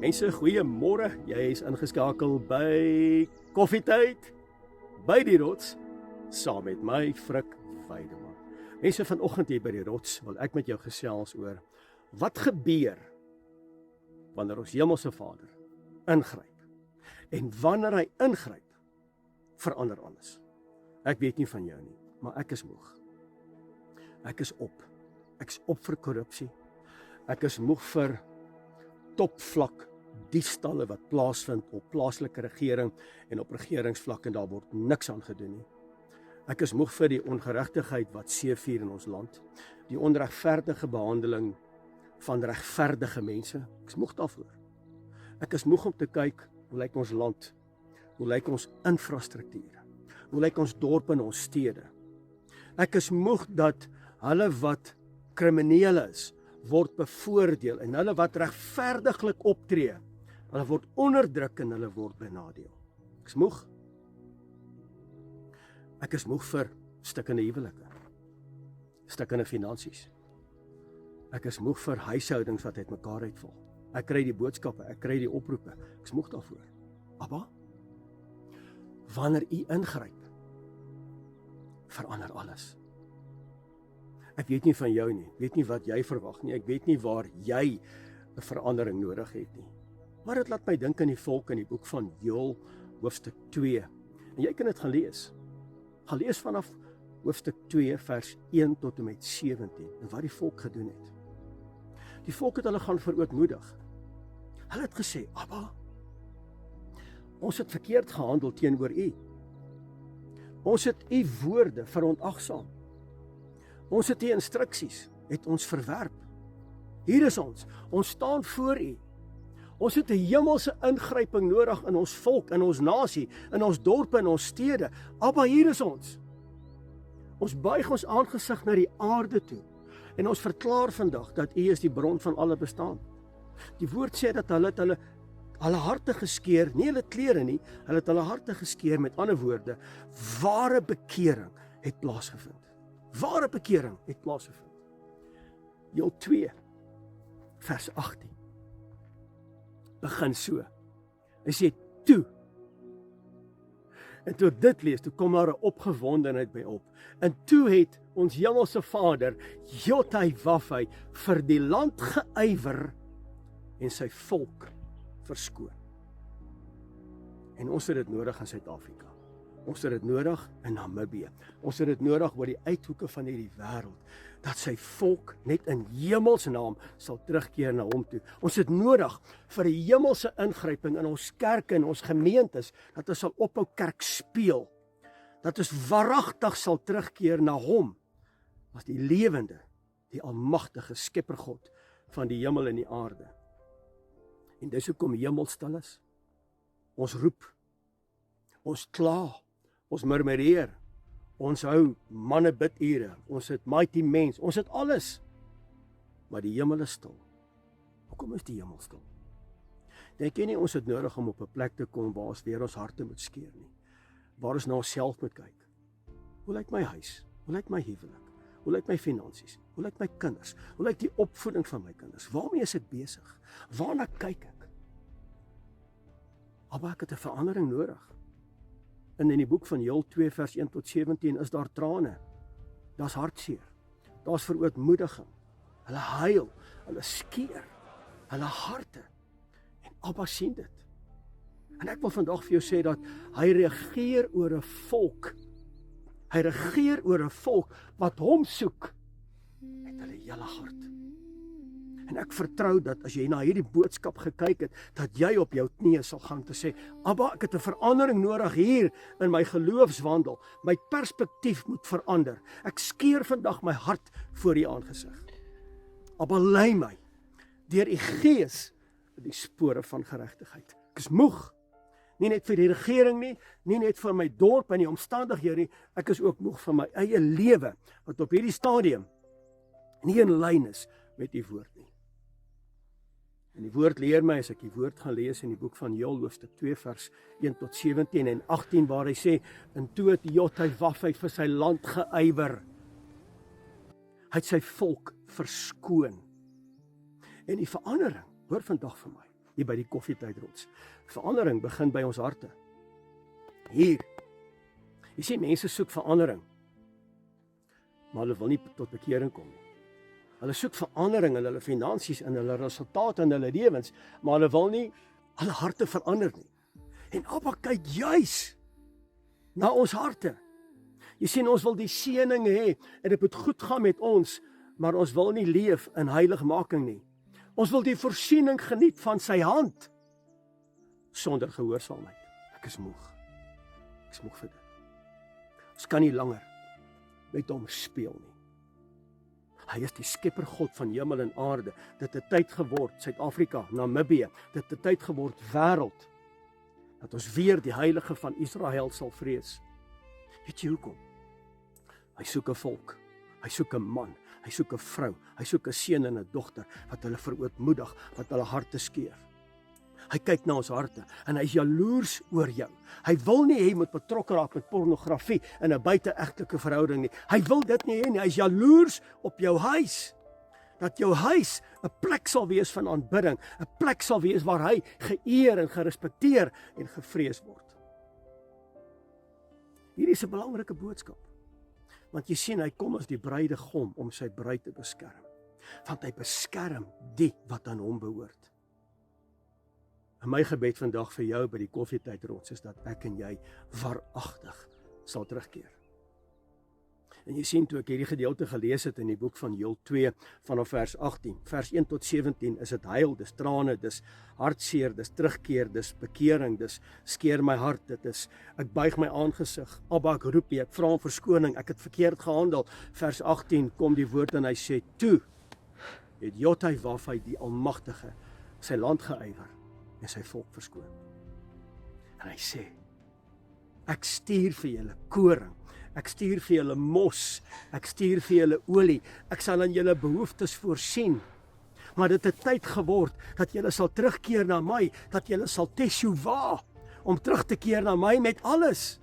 Mense, goeiemôre. Jy is ingeskakel by Koffietyd by die Rots saam met my Frik Weideman. Mense, vanoggend hier by die Rots wil ek met jou gesels oor wat gebeur wanneer ons Hemelse Vader ingryp. En wanneer hy ingryp, verander alles. Ek weet nie van jou nie, maar ek is moeg. Ek is op. Ek is op vir korrupsie. Ek is moeg vir topvlak diefstalle wat plaasvind op plaaslike regering en op regeringsvlak en daar word niks aan gedoen nie. Ek is moeg vir die ongeregtigheid wat seevier in ons land, die onregverdige behandeling van regverdige mense. Ek is moeg daarvoor. Ek is moeg om te kyk hoe lyk ons land, hoe lyk ons infrastruktuur, hoe lyk ons dorpe en ons stede. Ek is moeg dat hulle wat kriminele is, word bevoordeel en hulle wat regverdiglik optree, hulle word onderdruk en hulle word benadeel. Ek is moeg. Ek is moeg vir stikkende huwelike, stikkende finansies. Ek is moeg vir huishoudings wat uitmekaar uitval. Ek kry die boodskappe, ek kry die oproepe. Ek is moeg daarvoor. Abba, wanneer u ingryp, verander alles. Ek weet nie van jou nie, ek weet nie wat jy verwag nie, ek weet nie waar jy 'n verandering nodig het nie. Maar dit laat my dink aan die volk in die boek van Joël, hoofstuk 2. En jy kan dit gaan lees. Gaan lees vanaf hoofstuk 2, vers 1 tot en met 17, en wat die volk gedoen het. Die volk het hulle gaan verootmoedig. Hulle het gesê, Abba, ons het verkeerd gehandel teenoor u. Ons het u woorde verontagsaam. Ons het die instruksies, het ons verwerp. Hier is ons staan voor u. Ons het 'n hemelse ingryping nodig in ons volk, in ons nasie, in ons dorpe, in ons stede. Abba, hier is ons. Ons buig ons aangesig na die aarde toe en ons verklaar vandag dat u is die bron van alle bestaan. Die woord sê dat hulle het hulle harte geskeer, nie hulle klere nie, hulle het hulle harte geskeer, met ander woorde, ware bekering het plaasgevind. Ware bekering het plaasgevind. Joël 2, vers 18. Begin so. Hy sê, toe. En toe ek dit lees, toe kom daar 'n opgewondenheid by op. En toe het ons Hemelse Vader, Jotawafai, vir die land geywer en sy volk verskoon. En ons het dit nodig in Suid-Afrika. Ons het dit nodig in Namibië. Ons het dit nodig oor die uithoeke van hierdie wêreld, dat sy volk net in hemelsnaam sal terugkeer na hom toe. Ons het nodig vir 'n hemelse ingryping in ons kerke en ons gemeentes, dat ons sal ophou kerk speel, dat ons waaragtig sal terugkeer na hom, as die lewende, die almagtige skeppergod van die hemel en die aarde. En dis hoekom hemel stil is. Ons roep, ons kla, ons murmureer, ons hou manne bidure, ons het mighty mens, ons het alles, maar die hemel is stil. Hoekom is die hemel stil? Dink jy nie ons het nodig om op 'n plek te kom waar ons weer ons harte moet skeer nie, waar ons na onsself moet kyk? Hoe lyk my huis? Hoe lyk my huwelik? Hoe lyk my finansies? Hoe lyk my kinders? Hoe lyk die opvoeding van my kinders? Waarmee is ek besig? Waarna kyk ek? Maar ek het 'n verandering nodig. En in die boek van Joël 2 vers 1 tot 17 is daar trane. Daar's hartseer. Daar's verootmoediging. Hulle huil, hulle skeer, hulle harte. En Abba sien dit. En ek wil vandag vir jou sê dat hy regeer oor 'n volk. Hy regeer oor 'n volk wat hom soek met hulle hele hart. En ek vertrou dat as jy na hierdie boodskap gekyk het, dat jy op jou knieë sal gaan te sê, Abba, ek het 'n verandering nodig hier in my geloofswandel. My perspektief moet verander. Ek skeer vandag my hart voor u aangesig. Abba, lei my deur u gees in die spore van geregtigheid. Ek is moeg. Nie net vir die regering nie, nie net vir my dorp en die omstandighede nie, ek is ook moeg vir my eie lewe, wat op hierdie stadium nie in lyn is met die woord nie. En die woord leer my, as ek die woord gaan lees in die boek van Joël, hoofstuk 2, vers 1 tot 17 en 18, waar hy sê, en toe het Jotawafai vir sy land geywer. Hy het sy volk verskoon. En die verandering, hoor vandag vir my, hier by die koffietydrots. Verandering begin by ons harte. Hier. Jy sien, mense soek verandering, maar hulle wil nie tot bekering kom nie. Hulle soek verandering in hulle finansies, in hulle resultate, in hulle lewens, maar hulle wil nie hulle harte verander nie. En Abba kyk juis na ons harte. Jy sien, ons wil die seëning hê, en dit moet goed gaan met ons, maar ons wil nie leef in heiligmaking nie. Ons wil die voorsiening geniet van sy hand, sonder gehoorsaamheid. Ek is moeg. Ek is moeg vir dit. Ons kan nie langer met hom speel nie. Hy is die skepper God van hemel en aarde. Dit het tyd geword, Suid-Afrika, Namibië, dit het tyd geword, wêreld, dat ons weer die heilige van Israel sal vrees. Weet jy hoekom? Hy soek 'n volk, hy soek 'n man, hy soek 'n vrou, hy soek 'n seun en 'n dogter, wat hulle verootmoedig, wat hulle harte skeer. Hy kyk na ons harte, en hy is jaloers oor jou. Hy wil nie hê jy moet betrokke raak met pornografie in 'n buite-egtelike verhouding nie. Hy wil dit nie hê nie, hy is jaloers op jou huis. Dat jou huis 'n plek sal wees van aanbidding, 'n plek sal wees waar hy geëer en gerespekteer en gevrees word. Hierdie is 'n belangrike boodskap. Want jy sien, hy kom as die bruidegom om sy bruid te beskerm. Want hy beskerm die wat aan hom behoort. En my gebed vandag vir jou by die koffietydrots is dat ek en jy waaragtig sal terugkeer. En jy sien, toe ek hierdie gedeelte gelees het in die boek van Joël 2 vanaf vers 18, vers 1 tot 17, is dit huil, dis trane, dis hartseer, dis terugkeer, dis bekering, dis skeer my hart, dit is, ek buig my aangesig, Abba, ek roep jy, ek vra om verskoning, ek het verkeerd gehandel. Vers 18 kom die woord en hy sê, toe het Jotawaf die Almagtige sy land geywer en sy volk verskoon. En hy sê, ek stuur vir julle koring, ek stuur vir julle mos, ek stuur vir julle olie, ek sal aan julle behoeftes voorsien. Maar dit het tyd geword, dat julle sal terugkeer na my, dat julle sal teshuva, om terug te keer na my met alles.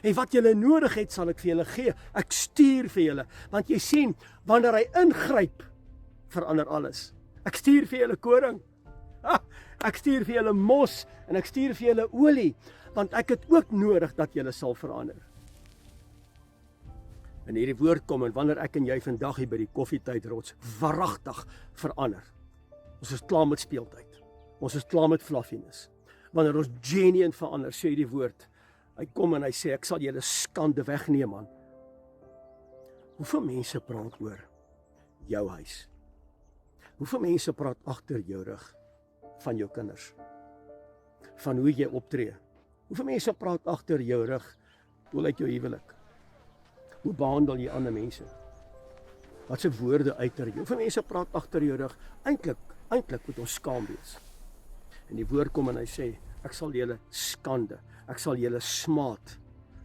En wat julle nodig het, sal ek vir julle gee, ek stuur vir julle, want jy sien, wanneer hy ingryp, verander alles. Ek stuur vir julle koring, ek stuur vir julle mos, en ek stuur vir julle olie, want ek het ook nodig dat julle sal verander. En hierdie woord kom, en wanneer ek en jy vandag hier by die koffietydrots waaragtig verander. Ons is klaar met speeltyd. Ons is klaar met fluffiness. Wanneer ons genuine verander, sê die woord, hy kom en hy sê, ek sal julle skande wegneem, man. Hoeveel mense praat oor jou huis? Hoeveel mense praat agter jou rug van jou kinders? Van hoe jy optree? Hoeveel mense praat agter jou rug, hoe lyk jou huwelik? Hoe behandel jy ander mense? Wat se woorde uiter jou? Hoeveel mense praat agter jou rug? Eintlik moet ons skaam wees. En die woord kom en hy sê, ek sal julle skande, ek sal julle smaad,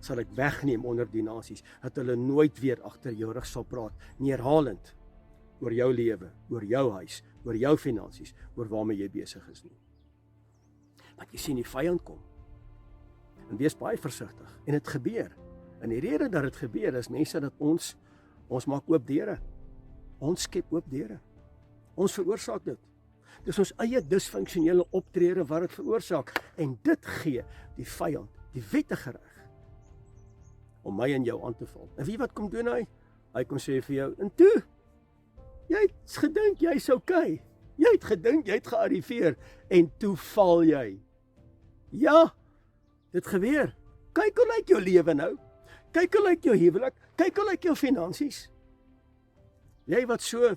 sal ek wegneem onder die nasies, dat hulle nooit weer agter jou rug sal praat, neerhalend oor jou lewe, oor jou huis, oor jou finansies, oor waarmee jy besig is nie. Want jy sien die vyand kom. En wees baie versigtig. En dit gebeur. En die rede dat dit gebeur is mense dat ons maak oop deure. Ons skep oop deure. Ons veroorsaak dit. Dis ons eie disfunksionele optrede wat dit veroorsaak. En dit gee die vyand die wettige reg om my en jou aan te val. En wie wat kom doen hy? Hy kom sê vir jou, en toe, jy het gedink jy's okay. Jy het gedink jy het gearriveer en toe val jy. Ja, dit gebeur. Kyk hoe lyk jou lewe nou. Kyk hoe lyk jou huwelik, kyk hoe lyk jou finansies. Jy wat so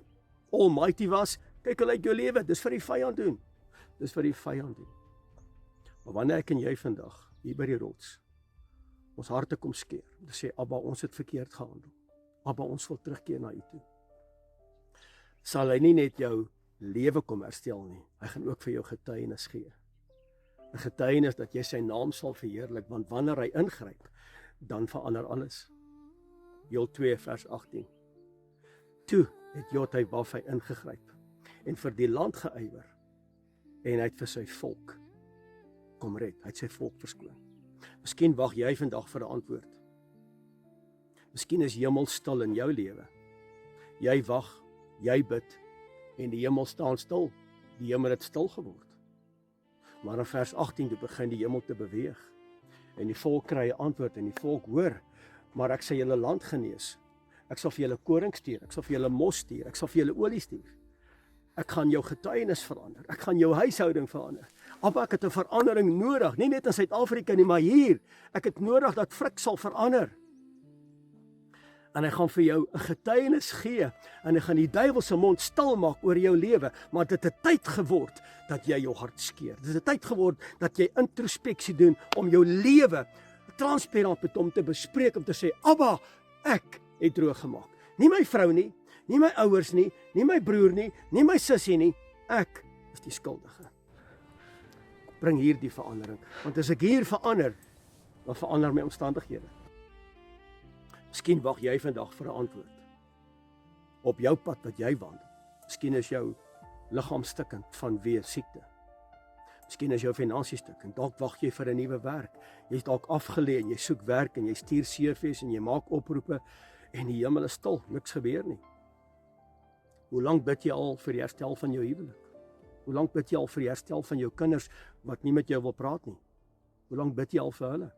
almighty was, kyk hoe lyk jou lewe, dis vir die vyand doen. Dis vir die vyand doen. Maar wanneer ek en jy vandag, hier by die rots, ons harte kom skeer, om te sê, Abba, ons het verkeerd gehandel. Abba, ons wil terugkeer na U toe. Sal hy nie net jou lewe kom herstel nie, hy gaan ook vir jou getuienis gee. 'n Getuienis dat jy sy naam sal verheerlik, want wanneer hy ingryp, dan verander alles. Joël 2 vers 18. Toe het Jotawaf ingegryp en vir die land geywer en hy het vir sy volk kom red. Hy het sy volk verskoon. Miskien wag jy vandag vir 'n antwoord. Miskien is hemel stil in jou lewe. Jy wag, jy bid en die hemel staan stil. Die hemel het stil geword. Maar in vers 18 toe begin die hemel te beweeg. En die volk kry 'n antwoord en die volk hoor, maar ek sal julle land genees. Ek sal vir julle koring stuur, ek sal vir julle mos stuur, ek sal vir julle olie stuur. Ek gaan jou getuienis verander, ek gaan jou huishouding verander. Abba, ek het 'n verandering nodig, nie net in Suid-Afrika nie, maar hier. Ek het nodig dat Frik sal verander. En hy gaan vir jou 'n getuienis gee, en hy gaan die duiwel se mond stil maak oor jou lewe, maar dit het tyd geword dat jy jou hart skeer. Dit het tyd geword dat jy introspeksie doen om jou lewe transparant met hom te bespreek, om te sê, Abba, ek het droog gemaak. Nie my vrou nie, nie my ouers nie, nie my broer nie, nie my sussie nie, ek is die skuldige. Bring hier die verandering, want as ek hier verander, dan verander my omstandighede. Miskien wag jy vandag vir 'n antwoord op jou pad wat jy wandel. Miskien is jou liggaam stikkend vanweë siekte. Miskien is jou finansies stikkend. Dalk wag jy vir 'n nuwe werk. Jy's dalk afgelê en jy soek werk en jy stuur CV's en jy maak oproepe en die hemel is stil, niks gebeur nie. Hoe lank bid jy al vir die herstel van jou huwelik? Hoe lank bid jy al vir die herstel van jou kinders wat nie met jou wil praat nie? Hoe lank bid jy al vir hulle?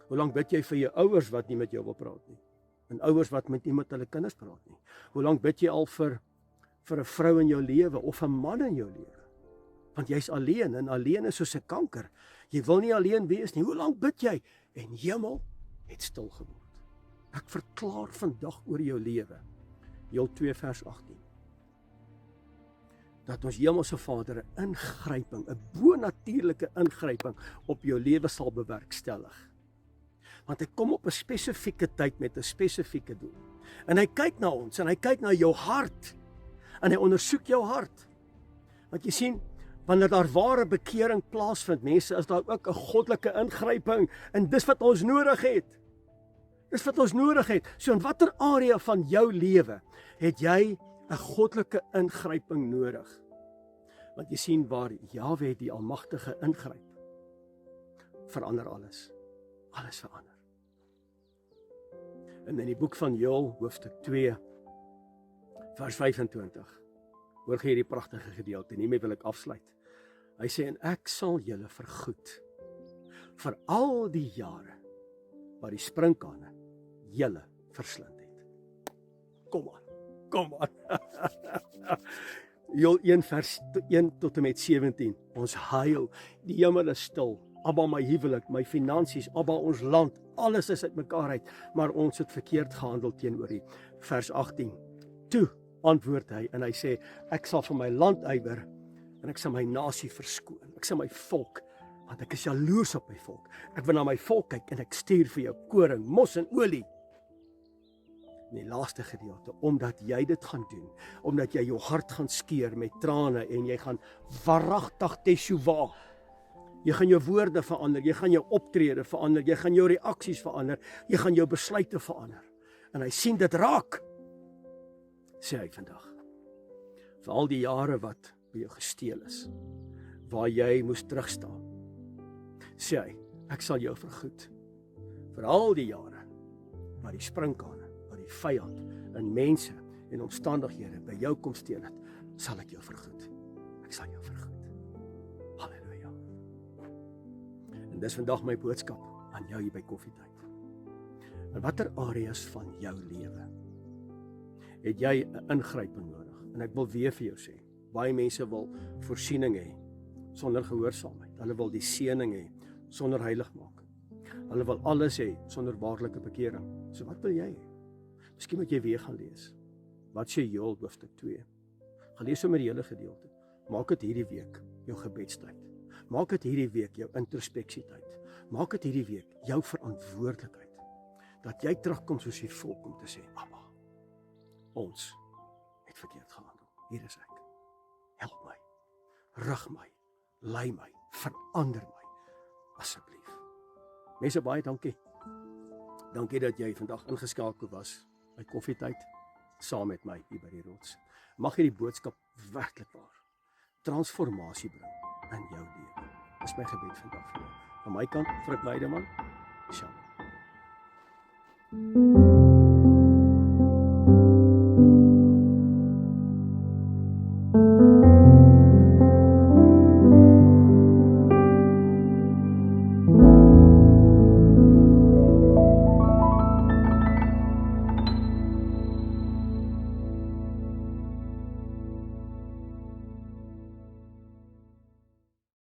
Hoe lank bid jy vir jou ouers wat nie met jou wil praat nie? En ouers wat met nie met hulle kinders praat nie? Hoe lank bid jy al vir 'n vrou in jou lewe of 'n man in jou lewe? Want jy's alleen en alleen is soos 'n kanker. Jy wil nie alleen wees nie. Hoe lank bid jy? En hemel het stil geword. Ek verklaar vandag oor jou lewe. Joel 2 vers 18. Dat ons hemelse Vader 'n ingryping, 'n bonatuurlike ingryping op jou lewe sal bewerkstellig. Want hy kom op 'n spesifieke tyd met 'n spesifieke doel. En hy kyk na ons en hy kyk na jou hart. En hy ondersoek jou hart. Want jy sien, wanneer daar ware bekering plaasvind, mense, is daar ook 'n goddelike ingryping en dis wat ons nodig het. Dis wat ons nodig het. So in watter area van jou lewe het jy 'n goddelike ingryping nodig? Want jy sien waar Jahwe die Almagtige ingryp, verander alles. Alles verander. En in die boek van Joel, hoofstuk 2, vers 25, hoor jy hierdie pragtige gedeelte, hiermee wil ek afsluit. Hy sê, en ek sal julle vergoed vir al die jare waar die sprinkane julle verslind het. Kom aan. Joel 1 vers 1 tot en met 17, ons huil, die hemel is stil, Abba my huwelik, my finansies, Abba ons land, alles is uitmekaar uit, maar ons het verkeerd gehandel teenoor U. Vers 18, toe antwoord hy en hy sê, ek sal vir my land ywer en ek sal my nasie verskoon, ek sal my volk, want ek is jaloers op my volk, ek wil na my volk kyk en ek stuur vir jou koring, mos en olie. In die laaste gedeelte, omdat jy dit gaan doen, omdat jy jou hart gaan skeer met trane en jy gaan waaragtig teshuwa, jy gaan jou woorde verander, jy gaan jou optrede verander, jy gaan jou reaksies verander, jy gaan jou besluite verander. En hy sien dit raak, sê hy vandag. Vir al die jare wat by jou gesteel is, waar jy moes terugstaan, sê hy, ek sal jou vergoed. Vir al die jare, waar die sprinkane, waar die vyand en mense en omstandighede by jou kom steel het, sal ek jou vergoed. Ek sal jou vergoed. En dis vandag my boodskap aan jou hier by Koffietyd. In watter areas van jou lewe het jy 'n ingryping nodig? En ek wil weer vir jou sê, baie mense wil voorsiening hê sonder gehoorsaamheid. Hulle wil die seëning hê sonder heiligmaking. Hulle wil alles hê sonder waarlike bekering. So wat wil jy hê? Miskien moet jy weer gaan lees. Wat sê Joel hoofstuk 2? Gaan lees sommer die hele gedeelte. Maak dit hierdie week jou gebedstyd. Maak dit hierdie week jou introspeksietyd. Maak dit hierdie week jou verantwoordelikheid. Dat jy terugkom soos die volk om te sê, Abba, ons het verkeerd gehandel. Hier is ek. Help my. Rig my. Lei my. Verander my. Asseblief. Mense, baie dankie. Dankie dat jy vandag ingeskakel was by Koffietyd saam met my hier by die rots. Mag jy die boodskap werklik waar transformasie bring in jou lewe. Dis my gebed vandag vir jou. Van my kant, Frik Weideman. Shalom.